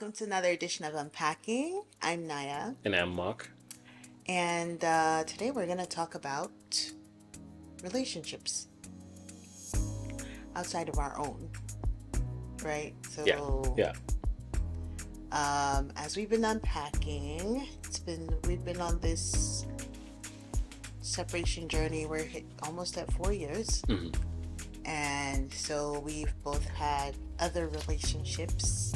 welcome to another edition of Unpacking. I'm Nayah, And I'm Mark. and today we're going to talk about relationships outside of our own, right? Yeah, yeah. As we've been unpacking, we've been on this separation journey. We're almost at 4 years, Hmm. and so we've both had other relationships,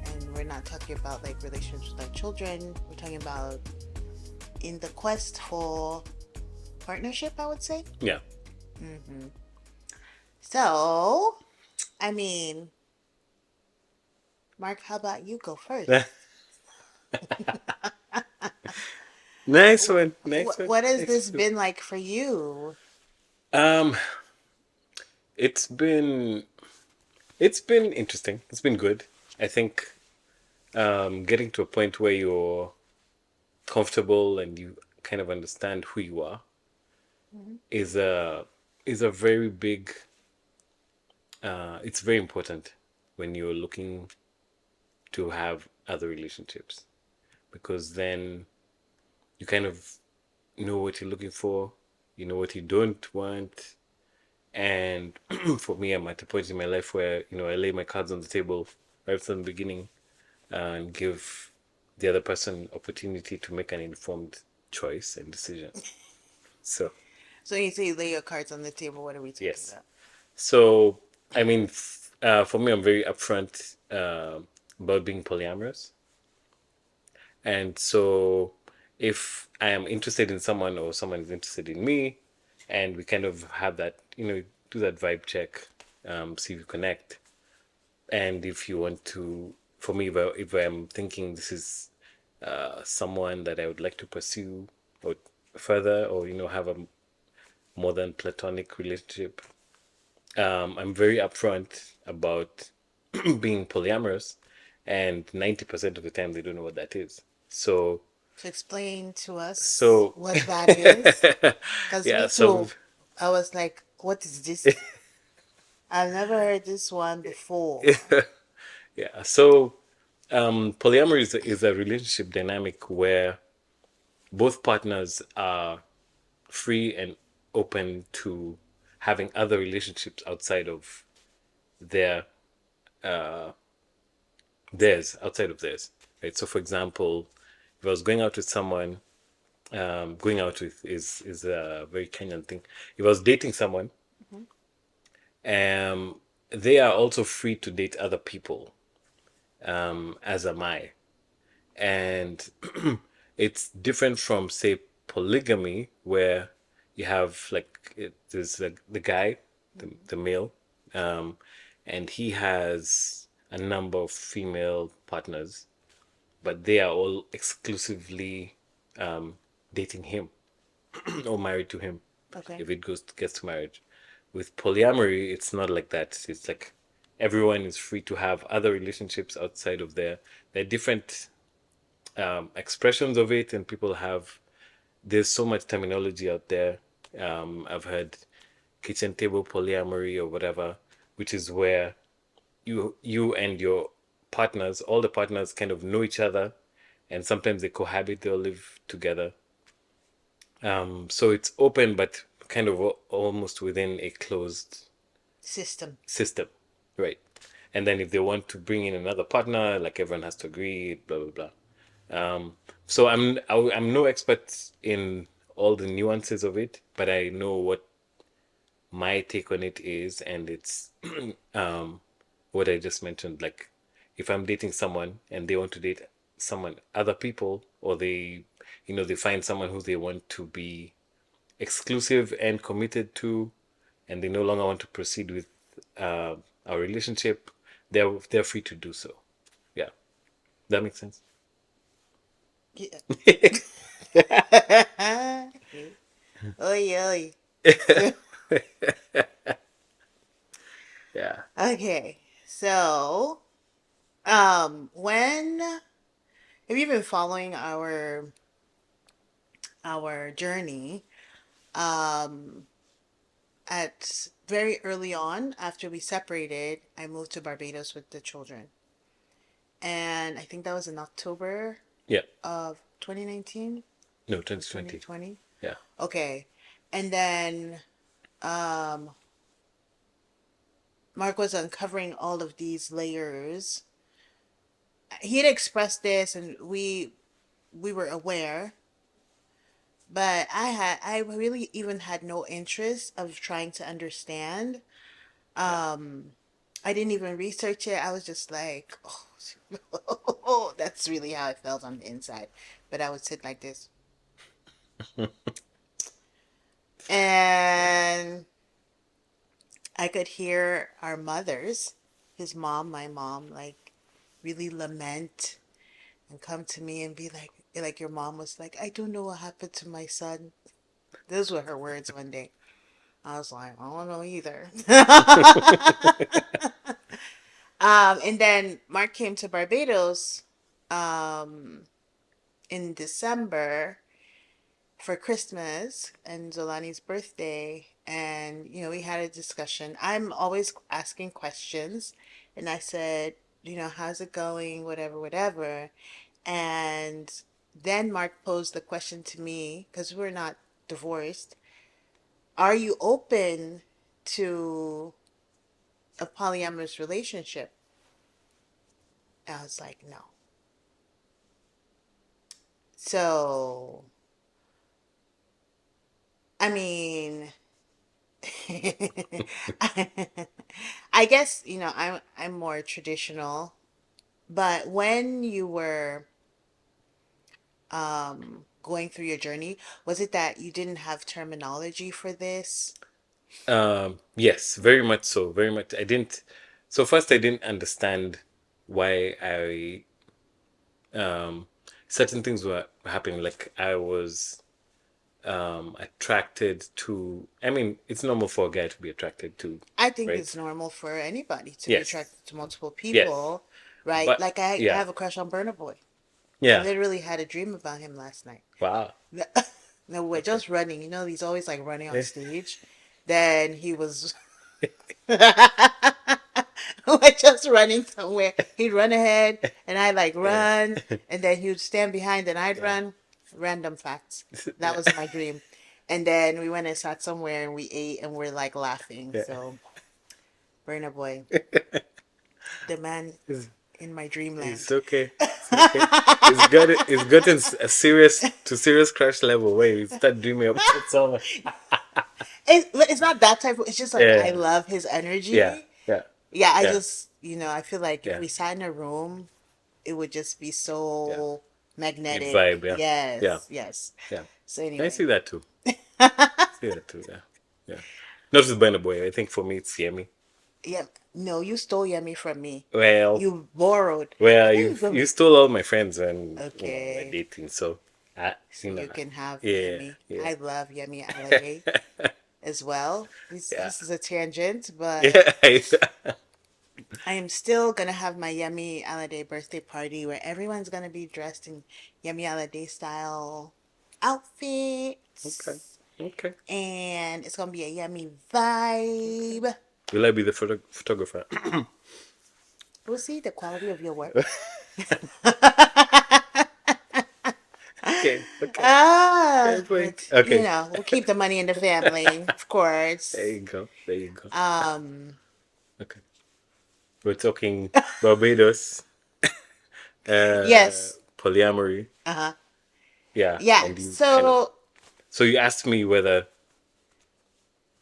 and we're not talking about like relationships with our children. We're talking about in the quest for partnership, I would say. Yeah. hmm So, I mean, Mark, how about you go first? Nice one. Nice one. What has Nice this one. been like for you? Um, it's been it's been interesting. It's been good. I think getting to a point where you're comfortable and you kind of understand who you are Mhm. is a very big it's very important when you're looking to have other relationships, because then you kind of know what you're looking for, you know what you don't want. And for me, I'm at a point in my life where, I lay my cards on the table right from the beginning and give the other person opportunity to make an informed choice and decision. So, So you say lay your cards on the table. What are we talking yes. about? So, I mean, for me, I'm very upfront about being polyamorous. And so, if I am interested in someone or someone is interested in me, and we kind of have that, do that vibe check, see if we connect. And if you want to, for me, if I'm thinking this is someone that I would like to pursue or further, or have a more than platonic relationship, I'm very upfront about being polyamorous, and 90% of the time they don't know what that is. So, So explain to us so what that is. Because yeah, me so too, I was like, what is this? I've never heard this one before. yeah, so polyamory is a relationship dynamic where both partners are free and open to having other relationships outside of their outside of theirs, right? So, for example, if I was going out with someone, going out with is a very Kenyan thing. If I was dating someone, Mhm. they are also free to date other people, as am I. And it's different from, say, polygamy, where you have like there's the guy, the male, um, and he has a number of female partners, but they are all exclusively dating him or married to him Okay. if it gets to marriage. With polyamory, it's not like that. It's like everyone is free to have other relationships outside of their different expressions of it, and people have. There's so much terminology out there. I've heard kitchen table polyamory or whatever, which is where you and your partners, all the partners, kind of know each other, and sometimes they cohabit, they'll live together. So it's open, but kind of almost within a closed System. system, right? And then if they want to bring in another partner, like everyone has to agree, blah blah blah. So I'm no expert in all the nuances of it, but I know what my take on it is, and it's what I just mentioned. Like, if I'm dating someone and they want to date someone, other people, or they find someone who they want to be exclusive and committed to, and they no longer want to proceed with uh, our relationship, they're free to do so. Yeah, that makes sense. Yeah. Oy, oy. So, Yeah. okay. So, when have you been following our journey? Um, at very early on, after we separated, I moved to Barbados with the children. and I think that was in October Yeah. of 2019 No, or 2020. 2020. Yeah. Okay. And then um, Mark was uncovering all of these layers. He had expressed this, and we were aware, but I really even had no interest of trying to understand. Yeah. I didn't even research it. I was just like, oh, that's really how I felt on the inside. But I would sit like this, and I could hear our mothers, his mom, my mom, like really lament and come to me and be like your mom was like, I don't know what happened to my son. Those were her words one day. I was like, I don't know either. And then Mark came to Barbados um, in December for Christmas and Zolani's birthday. And, we had a discussion. I'm always asking questions. And I said, how's it going? Whatever, whatever. And then Mark posed the question to me because we're not divorced. Are you open to a polyamorous relationship? I was like, no. So, I mean, I guess, I'm more traditional, but when you were going through your journey, was it that you didn't have terminology for this? Yes, very much so. Very much. I didn't. So first, I didn't understand why certain things were happening. Like I was attracted to. I mean, it's normal for a guy to be attracted to, I think right? it's normal for anybody to be Yes. attracted to multiple Yes. people, right? But Like I yeah. have a crush on Burna Boy. I Yeah. literally had a dream about him last night. Wow. No, we're Okay. just running. He's always like running on Eh, stage. Then he was we're just running somewhere. He'd run ahead and I'd like yeah. run and then he would stand behind and I'd Yeah. run. Random facts. That Yeah. was my dream. And then we went and sat somewhere and we ate and we're like laughing. Yeah. So Burna Boy, the man It's, in my it's dreamland. okay. It's okay. It's gotten a serious crash level where you start dreaming about someone. It's not that type of, it's just like I Yeah. love his Yeah. energy. Yeah. Yeah, I Yeah. just, I feel like if Yeah. we sat in a room, it would just be Yeah. so You'd magnetic. vibe. Yeah. Yeah. Yes, yes. Yeah. So I anyway. see that too. See that too. Yeah. Yeah. Not just Burna Boy. I think for me it's Yemi. Yeah, no, you stole Yummy from me. Well, You borrowed. well, Hey, you stole all my friends when we're okay, dating. So, I so you can have yeah, Yummy. yeah, I love Yummy Alade as well. This yeah, this is a tangent, but yeah. I am still gonna have my Yummy Alade birthday party where everyone's gonna be dressed in Yummy Alade style Okay, outfits, okay. and it's gonna be a yummy vibe. Will I be the photographer? We'll see the quality of your work. Okay, okay. Fair point. But Okay. we'll keep the money in the family, of There course. you go. There you go. Um, Okay. We're talking Barbados, yes. polyamory. Uh-huh. Yeah, Yeah. and you kind of. So, So you asked me whether.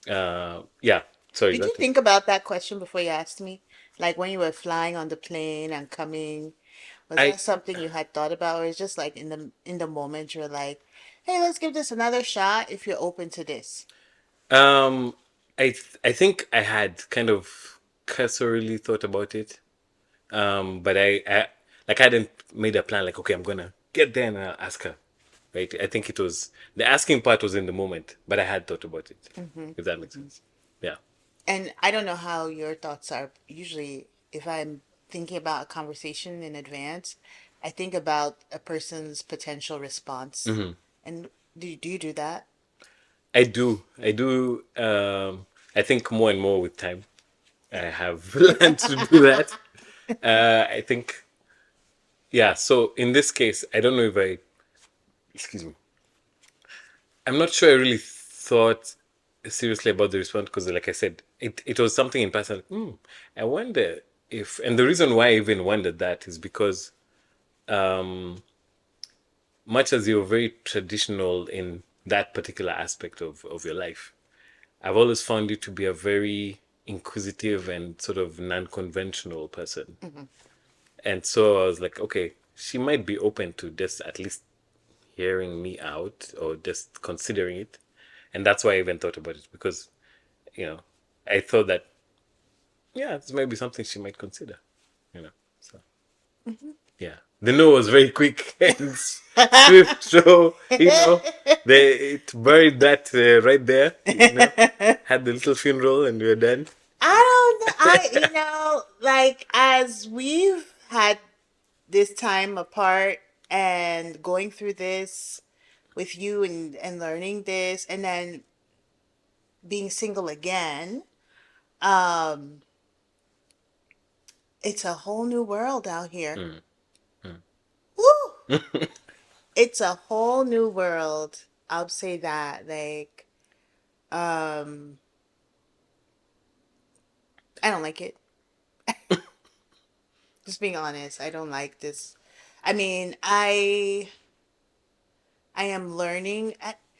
Yeah. Sorry. did you That was. think about that question before you asked me? Like when you were flying on the plane and coming, was I that something you had thought about, or is just like in the moment you're like, "Hey, let's give this another shot if you're open to this." Um, I think I had kind of cursorily thought about it. But I like I hadn't made a plan. Like, okay, I'm gonna get there and I'll ask her. Right? I think it was the asking part was in the moment, but I had thought about it. Hmm. If that makes sense. Yeah. And I don't know how your thoughts are. Usually, if I'm thinking about a conversation in advance, I think about a person's potential response. Hmm. And do you do that? I do. I do. I think more and more with time, I have learned to do that. I think. Yeah. So in this case, I don't know if I, excuse me, I'm not sure I really thought seriously about the response because, like I said, it was something in person. Like, I wonder if, and the reason why I even wondered that is because, um, much as you're very traditional in that particular aspect of your life, I've always found you to be a very inquisitive and sort of non-conventional person. Hmm. And so I was like, okay, she might be open to just at least hearing me out or just considering it. And that's why I even thought about it because, you know, I thought that, yeah, this might be something she might consider, you know. So, Hmm. yeah. The no was very quick and swift. So, it buried that right there, had the little funeral and we were done. I don't know. Like as we've had this time apart and going through this with you and learning this and then being single again, um, it's a whole new world out here. Mm, mm. Woo! It's a whole new world. I'll say that. Like, um, I don't like it. Just being honest, I don't like this. I mean, I am learning,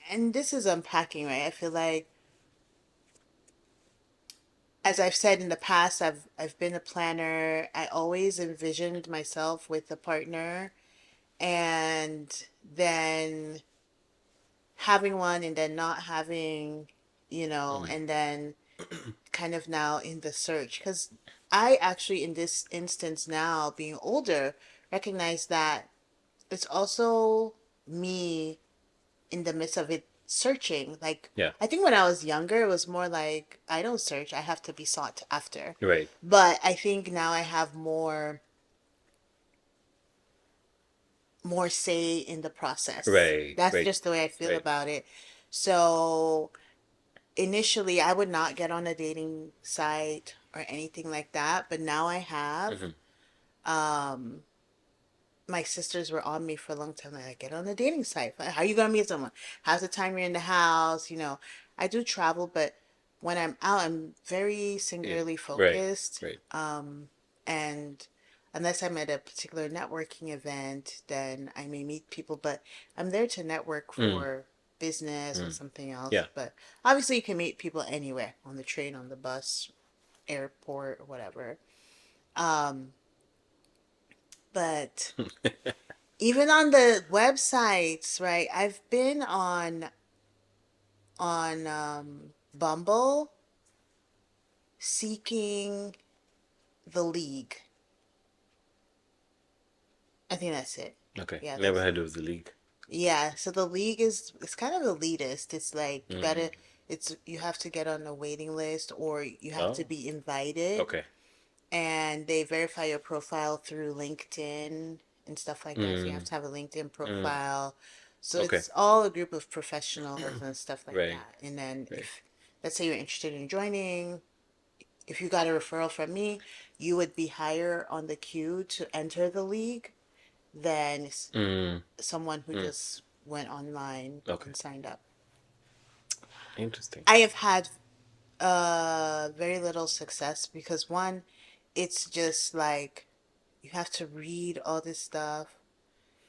and this is unpacking, right? I feel like, as I've said in the past, I've been a planner. I always envisioned myself with a partner, and then having one, and then not having, Mm. and then kind of now in the search. Because I actually, in this instance now, being older, recognize that it's also me in the midst of it searching. Like, Yeah, I think when I was younger, it was more like I don't search, I have to be sought after. right, But I think now I have more say in the process. right, That's right, just the way I feel right. about it. So initially, I would not get on a dating site or anything like that, but now I have. Hmm. Um, my sisters were on me for a long time. Like, get on a dating site. How are you gonna meet someone? How's the time you're in the house? I do travel, but when I'm out, I'm very Yeah, singularly right, focused. right. And unless I'm at a particular networking event, then I may meet people. But I'm there to network Mm, for business or mm. something else. Yeah. But obviously, you can meet people anywhere, on the train, on the bus, airport, or whatever. Um, but even on the websites, right? I've been on Bumble seeking the league. I think that's it. Okay. Yeah, Never that's heard of the league. yeah. So the league is it's kind of elitist. It's like Mm. you have to get on a waiting list or you have to Oh, be invited, okay. and they verify your profile through LinkedIn and stuff like that. So you have Mm, to have a LinkedIn mm. profile. So Okay. it's all a group of professionals and stuff like Right, that. And then right. if let's say you're interested in joining, if you got a referral from me, you would be higher on the queue to enter the league than Mm, someone who mm. just went online Okay. and signed up. Interesting. I have had very little success because one, it's just like you have to read all this stuff.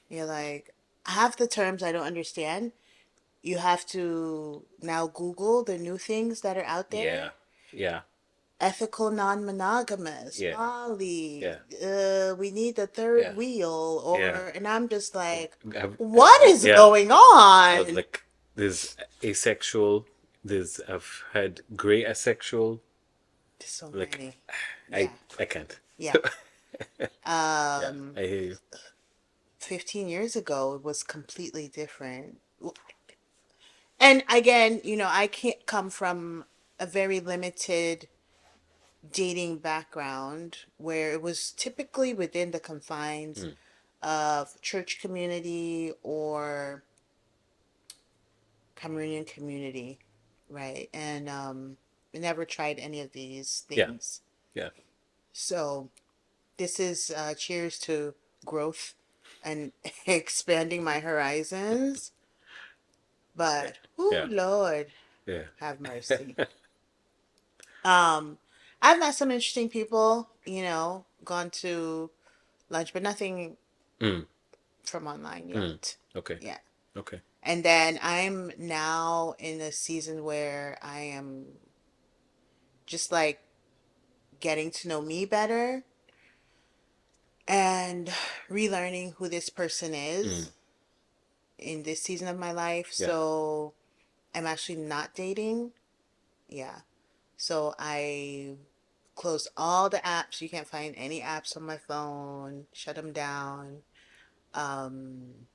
You're like, half the terms I don't understand. You have to now Google the new things that are out Yeah. there. Yeah. Ethical non-monogamous, Yeah. poly, Yeah. we need the third Yeah. wheel, Yeah. and I'm just like, I've what is yeah. going I was on? like, there's asexual, I've had gray asexual. There's so Like, many. I Yeah, I can't. yeah. Yeah, Um, I hear you. 15 years ago, it was completely different. And again, I can't come from a very limited dating background where it was typically within the confines Mm. of church community or Cameroonian community, right? And we never tried any of these Yeah. things. Yeah. So this is cheers to growth and expanding my horizons. But, oh Yeah. Lord, Yeah. have mercy. Um, I've met some interesting people, gone to lunch, but nothing Mm. from online Mm. yet. Okay. Yeah. Okay. And then I'm now in a season where I am just like getting to know me better and relearning who this person Mm. is in this season of my life. Yeah. So I'm actually not dating. Yeah. So I closed all the apps. You can't find any apps on my phone, shut them down. Um,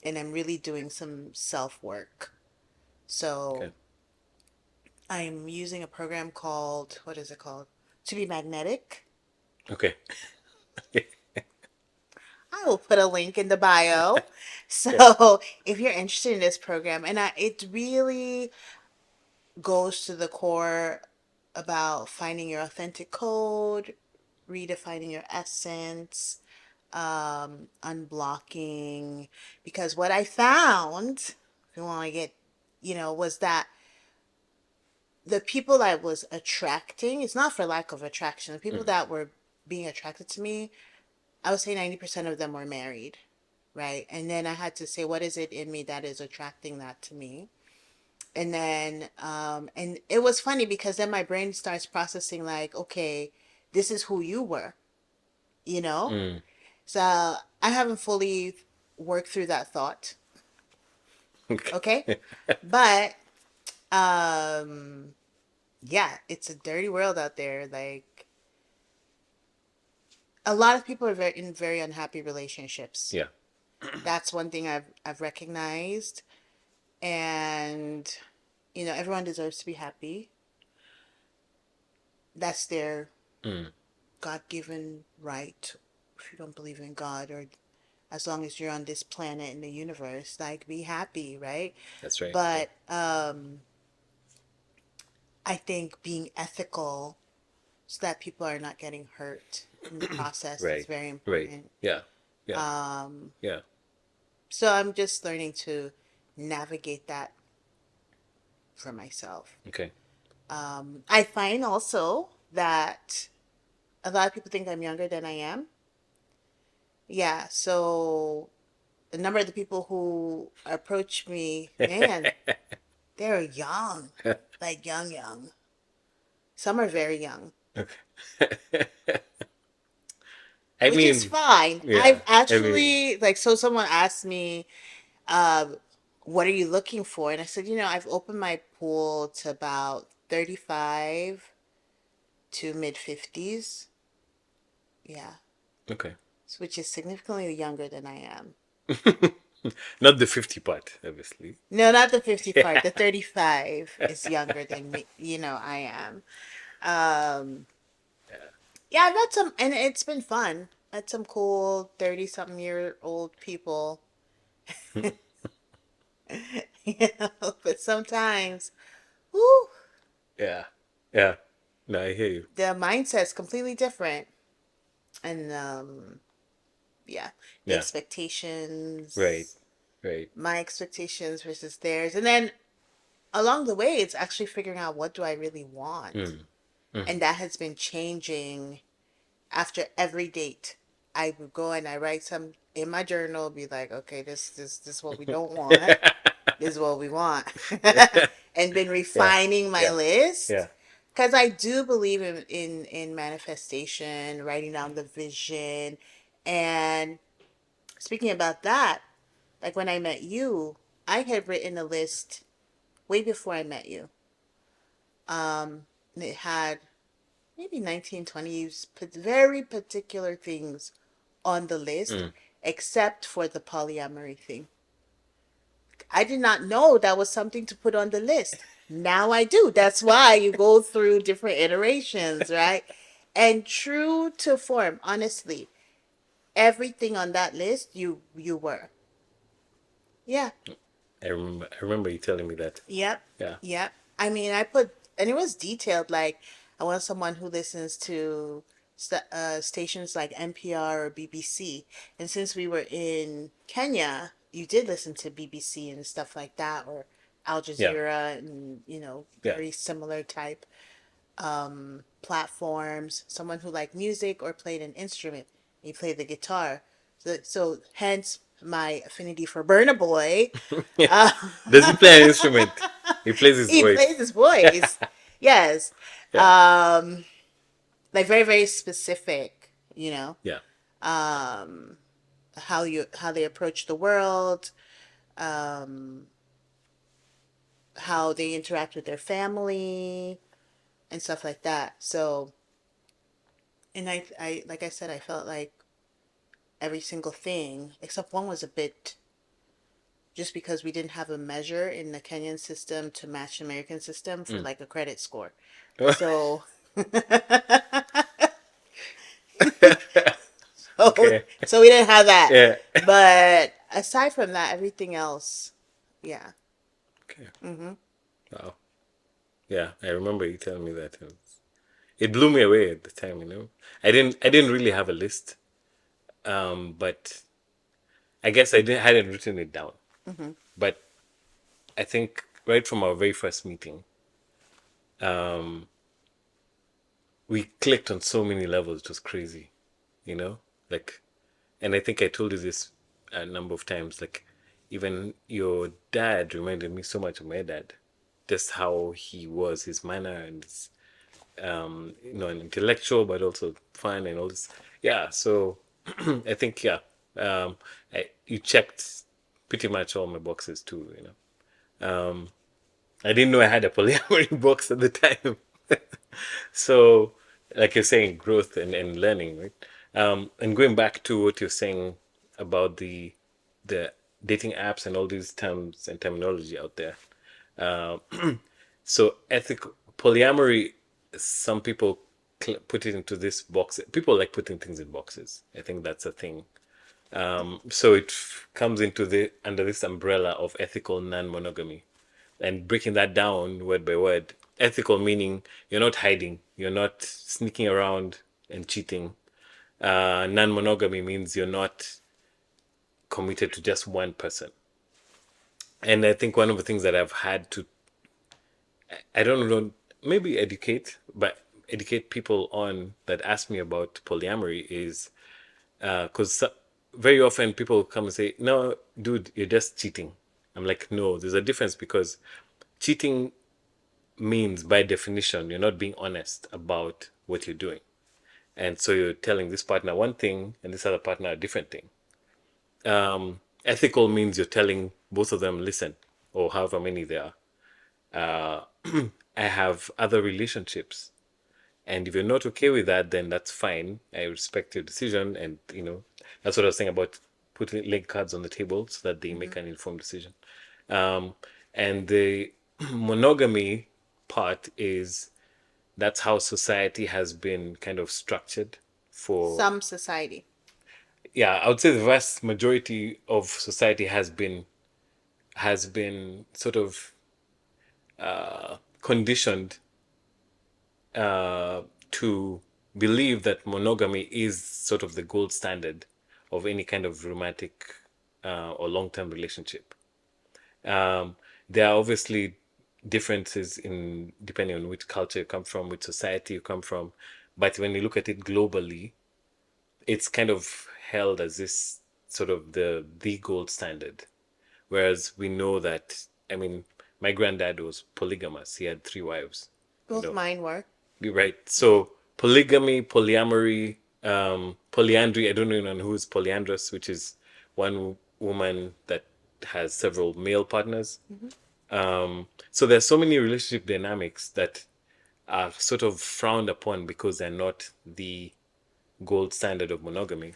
and I'm really doing some self work. So Okay. I'm using a program called, what is it called? To Be Magnetic. Okay. I will put a link in the bio. Yeah. So if you're interested in this program, and it really goes to the core about finding your authentic code, redefining your essence, unblocking. Because what I found, if you want to get, was that the people I was attracting, it's not for lack of attraction. The people Mm. that were being attracted to me, I would say 90% of them were married, right? And then I had to say, what is it in me that is attracting that to me? And then, and it was funny because then my brain starts processing, like, okay, this is who you were, you know? Mm. So I haven't fully worked through that thought, okay? Okay. But, um, yeah, it's a dirty world out there. Like, a lot of people are in very unhappy relationships. Yeah. That's one thing I've recognized. And, everyone deserves to be happy. That's their Mm. God-given right. If you don't believe in God, or as long as you're on this planet in the universe, like, be happy, right? That's right. Yeah. But I think being ethical so that people are not getting hurt in the process is Right. very Right. important. Yeah. Yeah. Um, Yeah. so I'm just learning to navigate that for myself. Okay. I find also that a lot of people think I'm younger than I am. Yeah, so the number of the people who approach me, man, they're young, like young, young. Some are very young, I which is mean, fine. yeah. I've I mean, actually, like, so someone asked me, uh, what are you looking for? And I said, I've opened my pool to about 35 to mid 50s. Yeah, okay. which is significantly younger than I am. Not the 50 part, obviously. No, not the 50 part. Yeah. The 35 is younger than me, I am. Um, yeah, I've met some, and it's been fun. Met some cool 30 something year old people. But sometimes, whoo, Yeah. Yeah. No, I hear you. the mindset's completely different. And yeah, the Yeah. Right. expectations, Right. my expectations versus theirs. And then along the way, it's actually figuring out, what do I really want? Mm. Mm. And that has been changing after every date. I would go and I write some in my journal, be like, okay, this is what we don't want. This is what we want. And been Yeah. refining my Yeah. list. Yeah. Because I do believe in manifestation, writing down the vision. And speaking about that, like when I met you, I had written a list way before I met you. And it had maybe 1920s, very particular things on the list, Mm. except for the polyamory thing. I did not know that was something to put on the list. Now I do. That's why you go through different iterations, right? And true to form, honestly, everything on that list you were. Yeah. I remember you telling me that. Yep. Yeah. Yep. I mean, I put, and it was detailed, like, I want someone who listens to stations like NPR or BBC. And since we were in Kenya, you did listen to BBC and stuff like that, or Al Yeah. Jazeera, and Yeah. very similar type platforms. Someone who liked music or played an instrument, he played the guitar. So hence my affinity for Burna Boy. Yeah. Does he play an instrument? He plays his He voice. plays his voice. Yes. Yeah. Like very, very specific, Yeah. how they approach the world, how they interact with their family and stuff like that. So, and I like I said, I felt like every single thing except one was a bit, just because we didn't have a measure in the Kenyan system to match the American system for Mm. like a credit score. So, so, Okay. so we didn't have that. Yeah. But aside from that, everything else, yeah. Okay. Mm-hmm. Wow. Yeah, I remember you telling me that. It blew me away at the time, you know. I didn't really have a list, but I guess hadn't written it down. Mm-hmm. But I think right from our very first meeting, um, we clicked on so many levels. It was crazy, you know. Like, and I think I told you this a number of times. Like, even your dad reminded me so much of my dad, just how he was, his manner and his, an intellectual, but also fun and all this. Yeah, so I think you checked pretty much all my boxes too. I didn't know I had a polyamory box at the time. So, like you're saying, growth and learning, right? And going back to what you're saying about the dating apps and all these terms and terminology out there. Uh, so ethical polyamory, some people put it into this box. People like putting things in boxes. I think that's a thing. So it comes into the under this umbrella of ethical non-monogamy, and breaking that down word by word. Ethical meaning you're not hiding, you're not sneaking around and cheating. Non-monogamy means you're not committed to just one person. And I think one of the things that I've had to, I don't know, maybe educate people on that ask me about polyamory is because very often people come and say, "No, dude, you're just cheating." I'm like, "No, there's a difference because cheating means, by definition, you're not being honest about what you're doing, and so you're telling this partner one thing and this other partner a different thing." Ethical means you're telling both of them, "Listen," or however many there are. I have other relationships, and if you're not okay with that, then that's fine. I respect your decision, and that's what I was saying about putting leg cards on the table so that they Mm-hmm. make an informed decision. Um, and the monogamy part is that's how society has been kind of structured for. Some society. Yeah, I would say the vast majority of society has been sort of conditioned to believe that monogamy is sort of the gold standard of any kind of romantic or long-term relationship. Um, there are obviously differences in depending on which culture you come from, which society you come from, but when you look at it globally, it's kind of held as this sort of the gold standard. Whereas we know that, I mean, my granddad was polygamous. He had three wives. You Both know, mine were. you're right. So polygamy, polyamory, polyandry. I don't even know who's polyandrous, which is one woman that has several male partners. Mm-hmm. So there's so many relationship dynamics that are sort of frowned upon because they're not the gold standard of monogamy.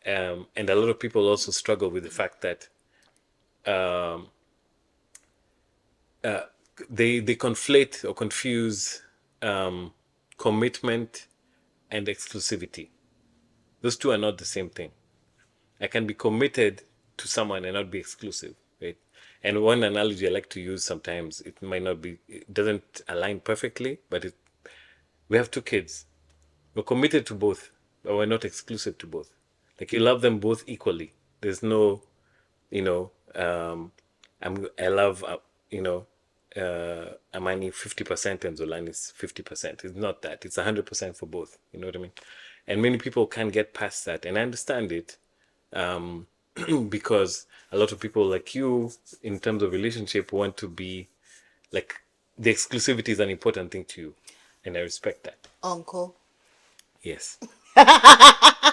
Mm-hmm. And a lot of people also struggle with the fact that they conflate or confuse commitment and exclusivity. Those two are not the same thing. I can be committed to someone and not be exclusive, right? And one analogy I like to use sometimes, it doesn't align perfectly, but we have two kids. We're committed to both, but we're not exclusive to both. Like you love them both equally. There's no, you know, I love, Amani 50% and Zolani's 50%. It's not that. It's 100% for both. You know what I mean? And many people can't get past that, and I understand it, um, because a lot of people like you, in terms of relationship, want to be like the exclusivity is an important thing to you, and I respect that. Uncle. Yes.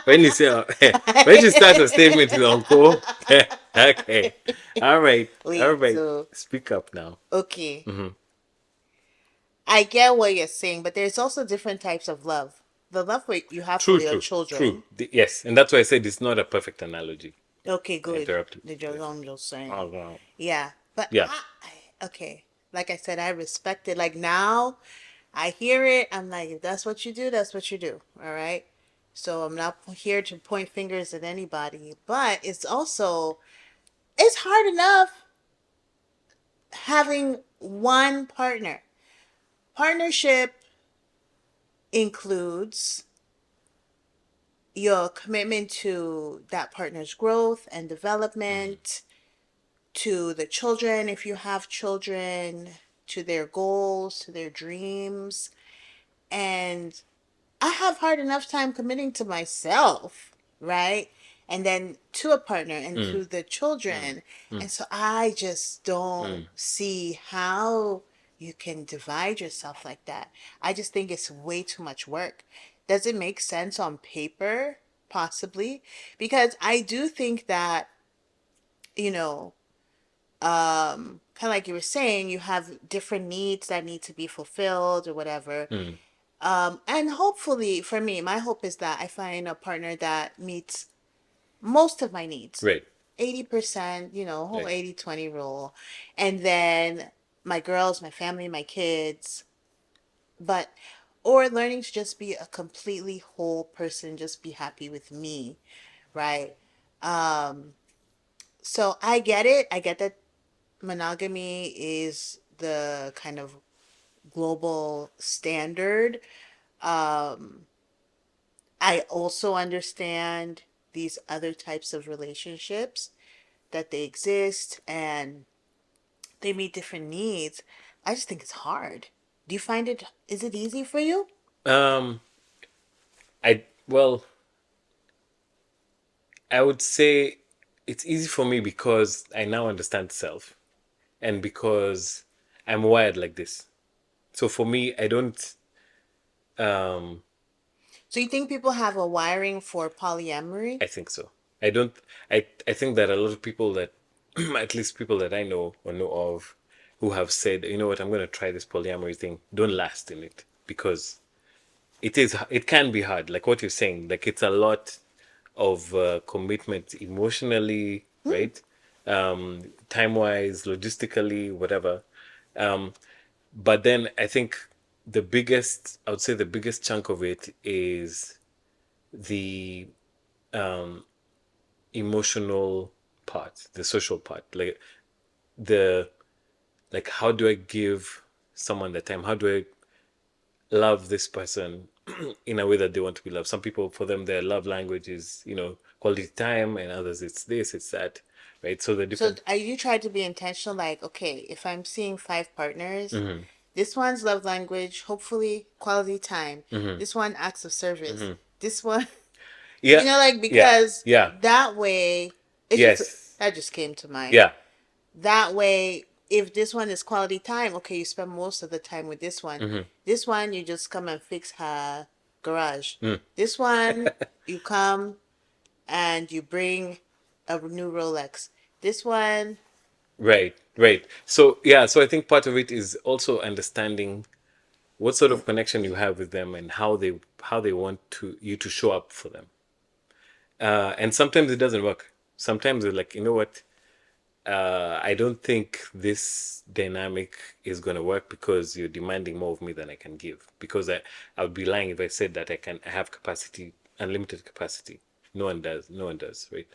When you say when you start a statement with uncle, okay, all Wait, right, so speak up now. okay. Hmm. I get what you're saying, but there's also different types of love. The love you have for True, your true. children. Yes, and that's why I said it's not a perfect analogy. Okay, I good. interrupted. The just Yes. I'm just saying. Oh, wow. Yeah, but Yeah. okay. Like I said, I respect it. Like now, I hear it. I'm like, if that's what you do, that's what you do. All right. So I'm not here to point fingers at anybody, but it's also it's hard enough having one partner. Partnership includes your commitment to that partner's growth and Hmm. development, to the children, if you have children, to their goals, to their dreams. And I have hard enough time committing to myself, right? And then to a partner and Mm, to the mm, children. mm, And so I just don't mm. see how you can divide yourself like that. I just think it's way too much work. Does it make sense on paper? Possibly. Because I do think that, you know, kind of like you were saying, you have different needs that need to be fulfilled or whatever. Mm. And hopefully, for me, my hope is that I find a partner that meets most of my needs. Right, 80%, whole right. 80-20 rule. And then my girls, my family, my kids, but, or learning to just be a completely whole person, just be happy with me, right? Um, so I get it. I get that monogamy is the kind of global standard. Um, I also understand these other types of relationships that they exist and they meet different needs. I just think it's hard. Do you find is it easy for you? Um, I would say it's easy for me because I now understand self, and because I'm wired like this. So for me, I don't. Um, So you think people have a wiring for polyamory? I think so. I don't. I think that a lot of people that, at least people that I know or know of, who have said, you know what, I'm going to try this polyamory thing, don't last in it because it can be hard. Like what you're saying, like it's a lot of commitment emotionally, Hmm. right? Time wise, logistically, whatever. Um, but then I think I would say the biggest chunk of it is the um, emotional part, the social part, the how do I give someone the time? How do I love this person in a way that they want to be loved? Some people, for them, their love language is, quality time, and others, it's this, it's that, right? So the So different. are you trying to be intentional? Like, okay, if I'm seeing five partners, Hmm. this one's love language, hopefully quality time. Hmm. This one acts of service. Hmm. This one, Yeah, like yeah, because yeah, that way, it's just yes, that just came to mind. yeah. That way, if this one is quality time, okay, you spend most of the time with this one. Hmm. This one, you just come and fix her garage. Mm. This one, you come and you bring a new Rolex. This one, Right, right. So yeah, so I think part of it is also understanding what sort of connection you have with them and how they want to you to show up for them. And sometimes it doesn't work. Sometimes they're like, you know what? I don't think this dynamic is going to work because you're demanding more of me than I can give. Because I would be lying if I said that I have capacity, unlimited capacity. No one does. No one does, right?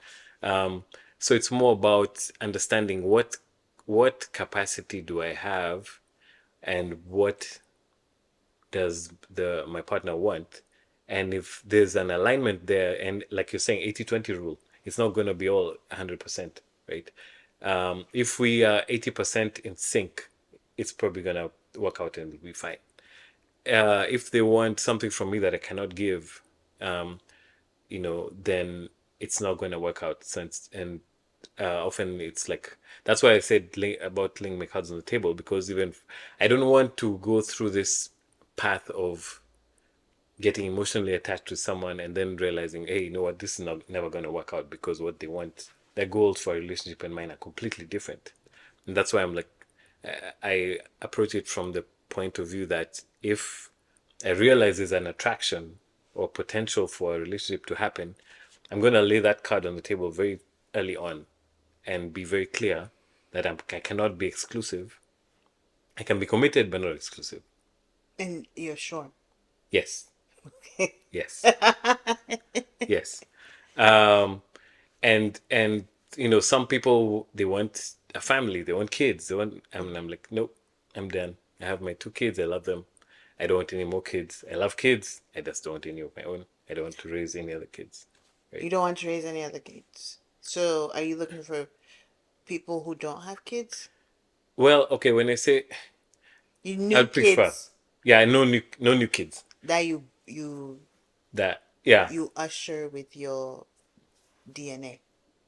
Um, so it's more about understanding what capacity do I have, and what does the my partner want, And if there's an alignment there, and like you're saying, 80-20 rule, it's not going to be all 100%, right? If we are 80% in sync, it's probably going to work out and we'll be fine. If they want something from me that I cannot give, then it's not going to work out. Since and often it's like that's why I said about laying my cards on the table, because even I don't want to go through this path of getting emotionally attached to someone and then realizing, hey, you know what, this is not never going to work out because what they want, their goals for a relationship and mine are completely different. And that's why I'm like, I approach it from the point of view that if I realize there's an attraction or potential for a relationship to happen, I'm going to lay that card on the table very early on and be very clear that I cannot be exclusive. I can be committed, but not exclusive. And you're sure. Yes. Yes. Yes. Um, and some people, they want a family, they want kids, they want, and I'm like, nope, I'm done. I have my two kids, I love them. I don't want any more kids. I love kids, I just don't want any of my own. I don't want to raise any other kids, You right? don't want to raise any other kids. So are you looking for people who don't have kids? Well, okay, when I say You new I'd prefer, kids yeah, no new kids. that you That, yeah. you usher with your DNA.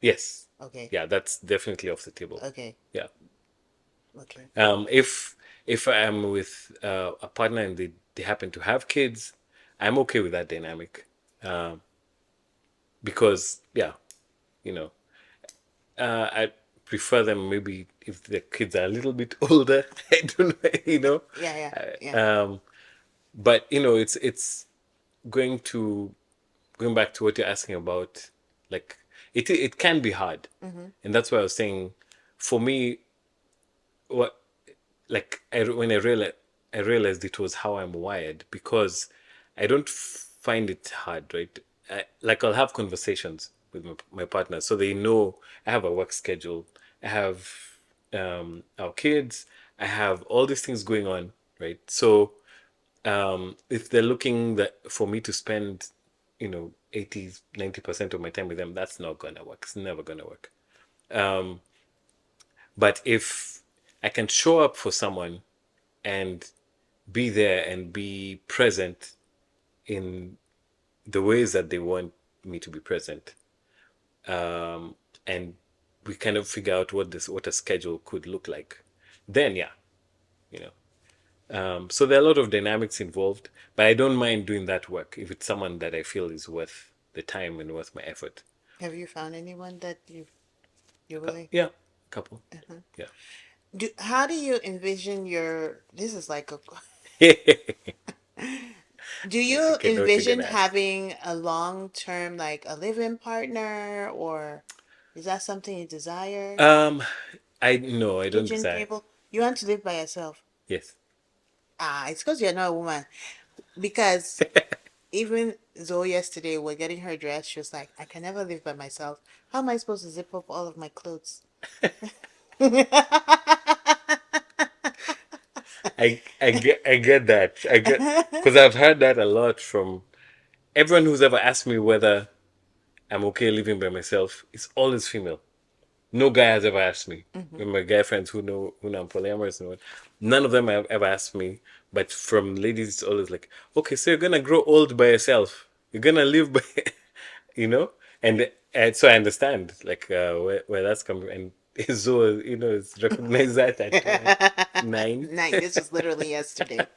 Yes. Okay. Yeah, that's definitely off the table. Okay. Yeah. Okay. If I'm with a partner and they happen to have kids, I'm okay with that dynamic. Um, because yeah, you know, I prefer them maybe if the kids are a little bit older. I don't know, Yeah, yeah, yeah. but it's going to going back to what you're asking about, like it can be hard, Mm-hmm. and that's why I was saying, for me, what like when I realized it was how I'm wired, because I don't find it hard, right? Like I'll have conversations with my partner, so they know I have a work schedule, I have our kids, I have all these things going on, right? So if they're looking that for me to spend 80-90% of my time with them, that's not gonna work. It's never gonna work. But if I can show up for someone and be there and be present in the ways that they want me to be present, and we kind of figure out what a schedule could look like, then yeah, you know. So there are a lot of dynamics involved, but I don't mind doing that work if it's someone that I feel is worth the time and worth my effort. Have you found anyone that you really? Yeah, a couple. Uh-huh. Yeah. How do you envision your? This is like a. I Do you think I know what you're envision gonna ask. having a long term, like a live-in partner, or is that something you desire? Um, I no, I don't Kitchen desire. table. You want to live by yourself. Yes. Ah, it's because you're not a woman. Because even Zoe yesterday, we're getting her dressed. She was like, I can never live by myself. How am I supposed to zip up all of my clothes? I get that. I get because I've heard that a lot from everyone who's ever asked me whether I'm okay living by myself. It's always female. No guy has ever asked me. Mhm. With my guy friends who know I'm polyamorous and what, none of them have ever asked me. But from ladies, it's always like, okay, so you're gonna grow old by yourself. You're gonna live by, you know, and so I understand like where that's coming, and so it's recognize that at nine. Night. This was literally yesterday.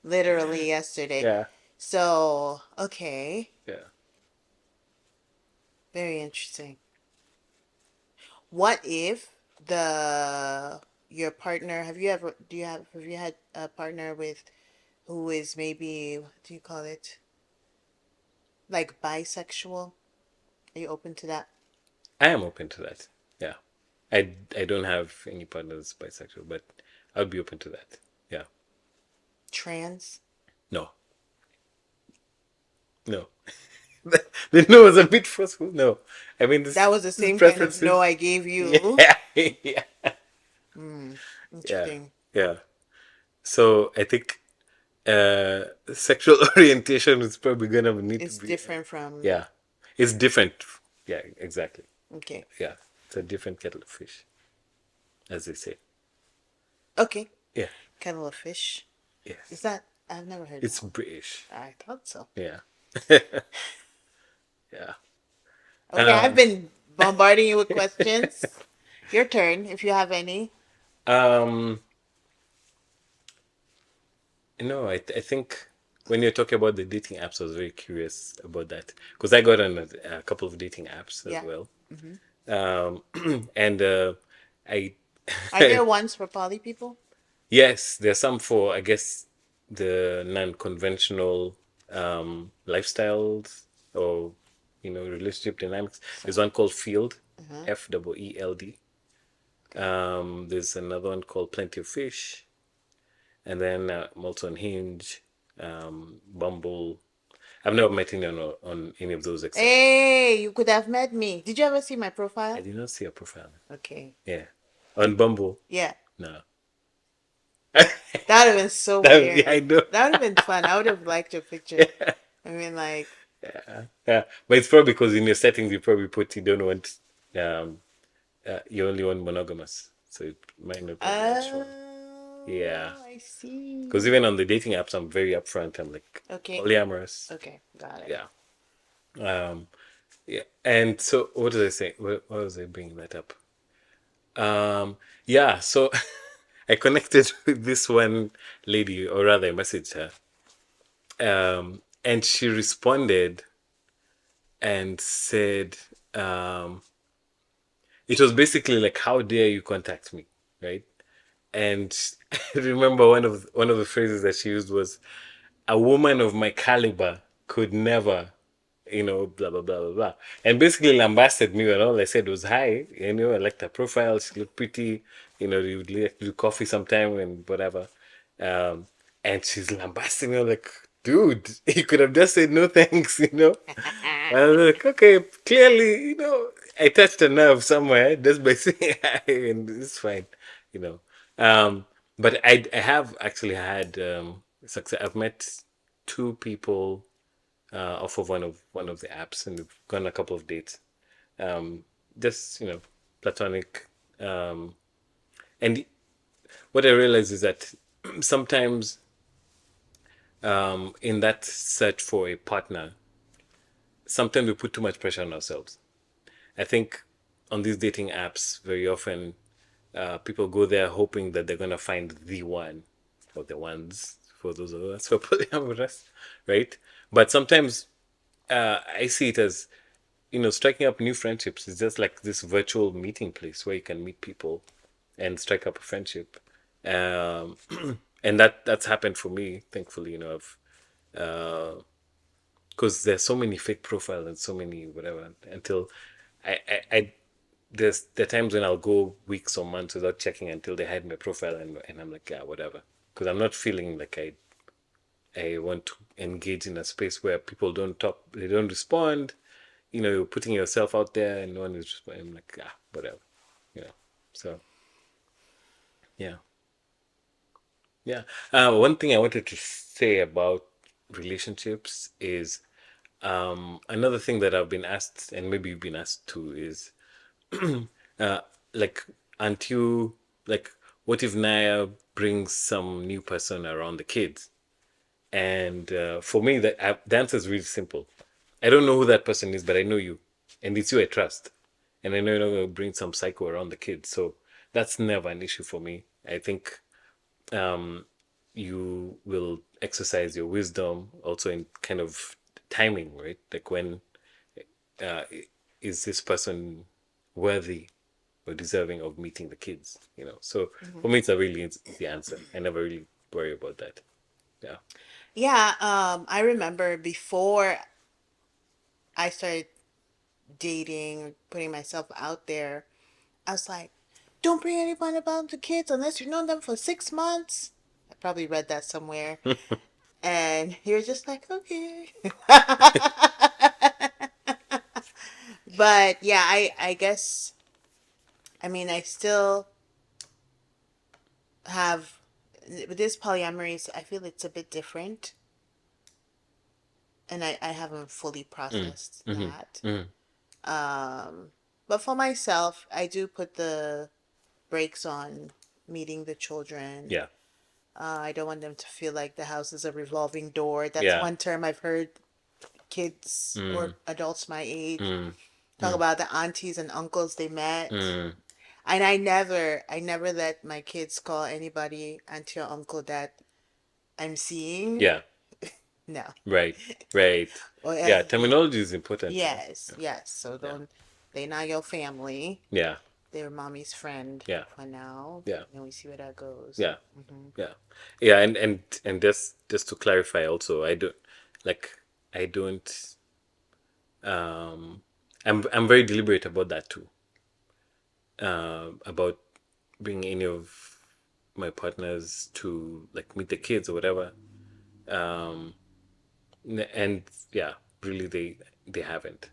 Literally yesterday. Yeah, So, okay. yeah. Very interesting. What if the your partner have you had a partner with who is maybe what do you call it? Like bisexual? Are you open to that? I am open to that. Yeah, I don't have any partners bisexual, but I'll be open to that. Yeah. Trans? No, no. The no was a bit forceful. No, I mean That was the this same kind of no preferences. I gave you. Yeah, yeah, Hmm. yeah, Interesting. yeah. So I think sexual orientation is probably gonna need to It's be, different from. yeah, it's different. Yeah, exactly. Okay. Yeah, it's a different kettle of fish, as they say. Okay. Yeah, Kettle of fish. Is yes, that? I've never heard it's that one. British. I thought so. Yeah, yeah. Okay, I've Um, been bombarding you with questions. Your turn, if you have any. um, I think when you're talking about the dating apps, I was very curious about that because I got on a couple of dating apps as Yeah. well. Hmm. And I, Are there ones for poly people? yes, there's some for, I guess, the non-conventional lifestyles or, relationship dynamics. There's So, one called Field, uh-huh. FEELD. Okay. There's another one called Plenty of Fish. And then I'm also on Hinge, Bumble. I've never met anyone on any of those except Hey, you could have met me. Did you ever see my I profile? did not see a profile. Okay. Yeah. On Bumble, Yeah. no. That would have been so Yeah, I weird. know. That would have been fun. I would have liked your picture. I mean, like, Yeah, but it's probably because in your settings you probably put you don't want, um, you only want monogamous, so it might not probably not show. Yeah, oh, I because see. even on the dating apps, I'm very upfront. I'm like Okay. polyamorous. Okay. Got it. Yeah, um, yeah. And so, what did I say? What was I bringing that up? Yeah. So, I connected with this one lady, or rather, I messaged her, and she responded and said, um, it was basically like, "How dare you contact me?" Right? And I remember one of the phrases that she used was, "A woman of my caliber could never, blah blah blah blah blah," and basically lambasted me. And all I said was, "Hi, I liked her profile. She looked pretty. You would like to do coffee sometime and whatever." Um, and she's lambasting me. I'm like, "Dude, you could have just said no thanks." And I was like, okay, clearly, I touched a nerve somewhere just by saying hi, and it's fine, you know. Um, but I have actually had success. I've met two people off of one of the apps, and we've gone on a couple of dates. Um, just platonic. Um, and what I realize is that sometimes in that search for a partner, sometimes we put too much pressure on ourselves. I think on these dating apps, very often people go there hoping that they're gonna find the one or the ones for those of us who are polyamorous, right? But sometimes I see it as striking up new friendships is just like this virtual meeting place where you can meet people and strike up a friendship. Um, and that's happened for me, thankfully. I've because there's so many fake profiles and so many whatever until I there are times when I'll go weeks or months without checking until they hide my profile, and I'm like, yeah, whatever, because I'm not feeling like I want to engage in a space where people don't talk, they don't respond. You're putting yourself out there and no one is responding. I'm like, whatever, you know. So yeah, yeah. One thing I wanted to say about relationships is another thing that I've been asked, and maybe you've been asked too, is uh, like, aren't you like, what if Naya brings some new person around the kids? And for me, the answer is really simple. I don't know who that person is, but I know you, and it's you I trust, and I know you're not going to bring some psycho around the kids, so that's never an issue for me. I think you will exercise your wisdom also in kind of timing, right? Like when uh, is this person worthy or deserving of meeting the kids? So Hmm. for me, it's a really easy answer. I never really worry about that. Yeah. Yeah. I remember before I started dating, putting myself out there, I was like, don't bring anyone about the kids unless you've known them for 6 months. I probably read that somewhere. And you're just like, okay. But yeah, I guess, I mean, I still have with this polyamory, I feel it's a bit different, and I haven't fully processed Mm-hmm. that. Mm-hmm. But for myself, I do put the brakes on meeting the children. Yeah. I don't want them to feel like the house is a revolving door. That's Yeah. one term I've heard kids or Mm, adults my age mm, talk mm, about, the aunties and uncles they met. mm. And I never let my kids call anybody auntie or uncle that I'm seeing. Yeah. No. Right. Right. Or Yeah. as the, Terminology is important, you know. yes, yes. So Yeah. don't, they not your family. Yeah. They're mommy's friend Yeah. for now. Yeah. And we see where that goes. Yeah. Yeah. Yeah. And just to clarify also, like I don't um I'm very deliberate about that too. About bringing any of my partners to like meet the kids or whatever. And yeah, really they haven't.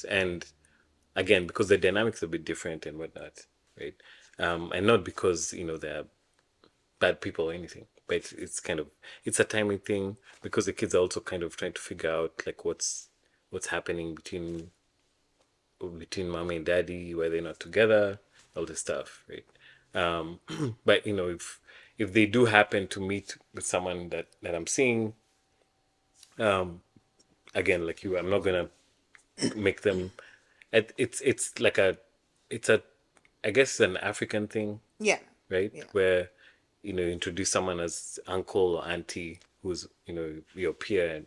And again, because the dynamics are a bit different and whatnot, right? And not because they're bad people or anything, but it's kind of it's a timing thing because the kids are also kind of trying to figure out like what's happening between mommy and daddy, why they're not together, all this stuff, right? But if they do happen to meet with someone that I'm seeing, again, like I'm not gonna make them. It's like it's a I guess an African thing, Yeah. right? Yeah. Where introduce someone as uncle or auntie who's your peer,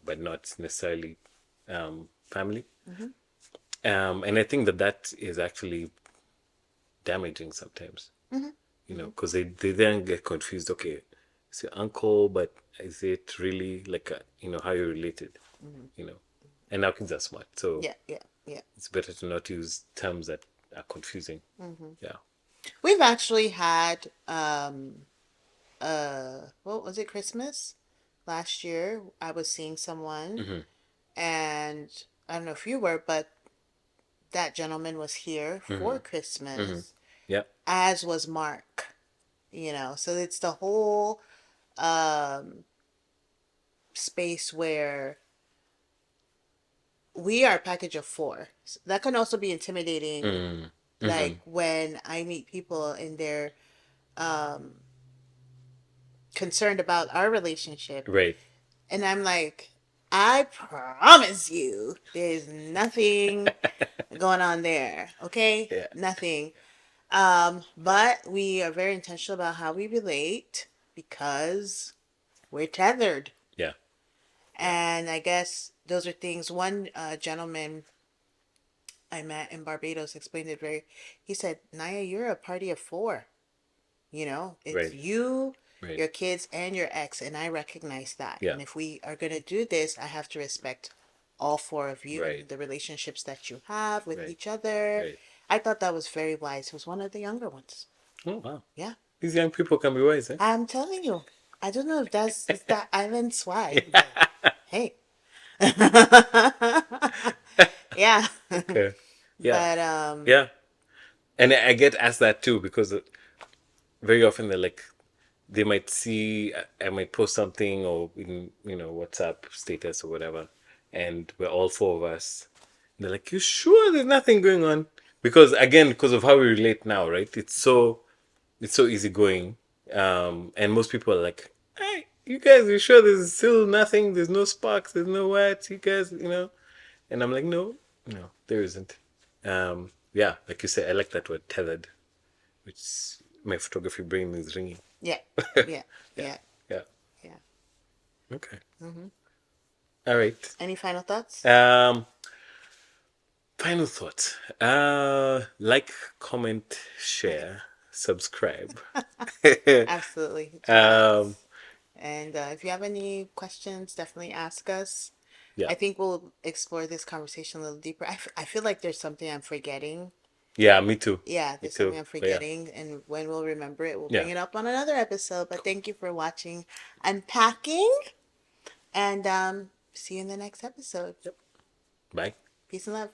but not necessarily family. Mm-hmm. And I think that is actually damaging sometimes, Mm-hmm. Mm-hmm. because they then get confused. Okay, it's your uncle, but is it really like how you're related? Mm-hmm. You know, and now kids are smart, so Yeah. Yeah. Yeah. it's better to not use terms that are confusing. Mm-hmm. Yeah. We've actually had what was it, Christmas last year? I was seeing someone, Mm-hmm. and I don't know if you were, but that gentleman was here Mm-hmm. for Mm-hmm. Christmas, Yeah. as was Mark. So it's the whole um space where we are a package of four. So that can also be intimidating, Mm. Mm-hmm. like when I meet people and they're um concerned about our relationship, Right. and I'm like, I promise you there's nothing going on there, okay? Yeah. Nothing. But we are very intentional about how we relate because we're tethered. Yeah. Yeah. And I guess those are things. One gentleman I met in Barbados explained it very. He said, "Naya, you're a party of four. It's Right. you, Right. your kids, and your ex, and I recognize that. Yeah. And if we are gonna do this, I have to respect all four of you Right. and the relationships that you have with Right. each other." Right. I thought that was very wise. He was one of the younger ones. Oh wow. Yeah, These young people can be wise, eh? I'm telling you. I don't know if it's that island swag, but hey. Yeah. Okay. Yeah. But Yeah. And I get asked that too because very often they might see I might post something or in WhatsApp status or whatever, and we're all four of us. They're like, "You sure there's nothing going on?" Because again, because of how we relate now, right? It's so easygoing, and most people are like, "Hey, you guys, you sure there's still nothing? There's no sparks. There's no what? You guys, And I'm like, no, no, there isn't. Yeah, like you said, I like that word tethered, which my photography brain is ringing. yeah. Yeah. Yeah, Yeah. yeah. Yeah. Okay. Mm-hmm. All right. Any final thoughts? Final thoughts. Like, comment, share, subscribe. Absolutely. To um, us. And if you have any questions, definitely ask us. yeah. I think we'll explore this conversation a little deeper. I feel like there's something I'm forgetting. Yeah, me too. Yeah, Me there's too. something I'm But yeah. forgetting. And when we'll remember it, we'll Yeah. bring it up on another episode. But thank you for watching Unpacking. And see you in the next episode. Yep. Bye. Peace and love.